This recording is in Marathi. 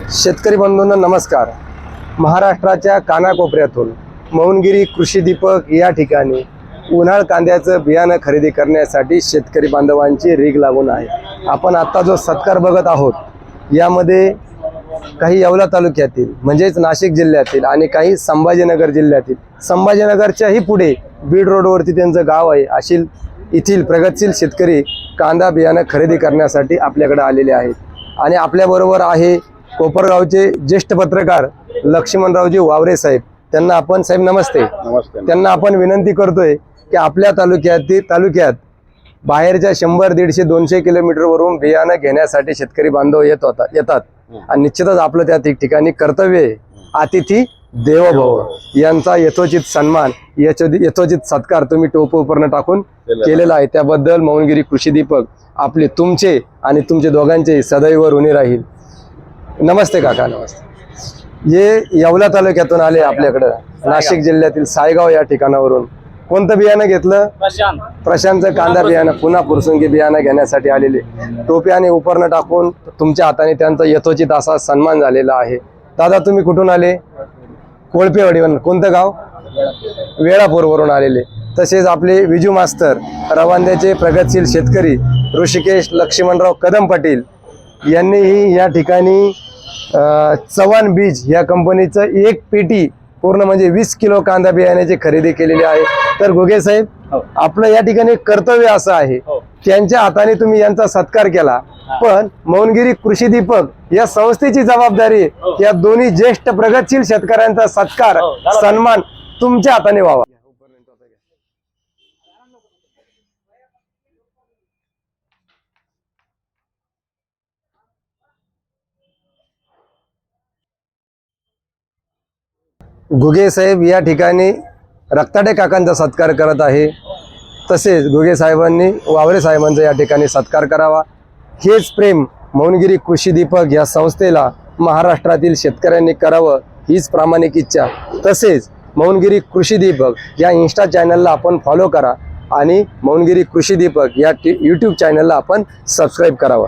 शेतकरी बंधूंना नमस्कार। महाराष्ट्राच्या कानाकोपऱ्यातून मौनगिरी कृषी दीपक या ठिकाणी उन्हाळ कांद्याचं बियाणं खरेदी करण्यासाठी शेतकरी बांधवांची रीघ लागून आहे। आपण आता जो सत्कार बघत आहोत यामध्ये काही येवला तालुक्यातील म्हणजेच नाशिक जिल्ह्यातील आणि काही संभाजीनगर जिल्ह्यातील, संभाजीनगरच्याही पुढे बीड रोडवरती त्यांचं गाव आहे अशी येथील प्रगतशील शेतकरी कांदा बियाणं खरेदी करण्यासाठी आपल्याकडे आलेले आहेत। आणि आपल्याबरोबर आहे कोपरगावचे ज्येष्ठ पत्रकार लक्ष्मणरावजी वावरे साहेब। त्यांना आपण साहेब नमस्ते। नमस्ते। त्यांना आपण विनंती करतोय की आपल्या तालुक्यात बाहेरच्या 100, 150, 200 किलोमीटरवरून बियाणं घेण्यासाठी शेतकरी बांधव येतात आणि निश्चितच आपलं त्या ठिकाणी कर्तव्य आहे। अतिथी देवो भव यांचा यथोचित सन्मान, यथोचित सत्कार तुम्ही टोप उपरणं टाकून केलेला आहे। त्याबद्दल मौनगिरी कृषी दीपक आपले तुमचे आणि तुमचे दोघांचे सदैव ऋणी राहील। नमस्ते काका। नमस्ते। ये येवला तालुक्यातून आले आपल्याकडे नाशिक जिल्ह्यातील सायगाव या ठिकाणावरून कोणतं बियाणं घेतलं? प्रशांतचं कांदा बियाणं पुन्हा पुरसुंगी बियाणं घेण्यासाठी आलेले। टोपी आणि उपरणं टाकून तुमच्या हाताने त्यांचा यथोचित असा सन्मान झालेला आहे। दादा तुम्ही कुठून आले? कोळपेवाडीवरून। कोणतं गाव? वेळापूरवरून आलेले। तसेच आपले विजू मास्तर रवांद्याचे प्रगतशील शेतकरी ऋषिकेश लक्ष्मणराव कदम पाटील यांनीही या ठिकाणी चव्हाण बीज या कंपनीचं एक पेटी पूर्ण म्हणजे 20 किलो कांदा बियाण्याची खरेदी केलेली आहे। तर घुगे साहेब आपलं या ठिकाणी कर्तव्य असं आहे, त्यांच्या हाताने तुम्ही यांचा सत्कार केला, पण मौनगिरी कृषी दीपक या संस्थेची जबाबदारी या दोन्ही ज्येष्ठ प्रगतशील शेतकऱ्यांचा सत्कार सन्मान तुमच्या हाताने व्हावा। घुगे साहेब या ठिकाणी रक्ताडे काकांचा सत्कार करत आहे। तसेच घुगे साहेबांनी वावरे साहेबांचा या ठिकाणी सत्कार करावा। हेच प्रेम मौनगिरी कृषी दीपक या संस्थेला महाराष्ट्रातील शेतकऱ्यांनी करावं हीच प्रामाणिक इच्छा। तसेच मौनगिरी कृषी दीपक या इंस्टा चॅनलला आपण फॉलो करा आणि मौनगिरी कृषी दीपक या यूट्यूब चॅनलला आपण सबस्क्राईब करावं।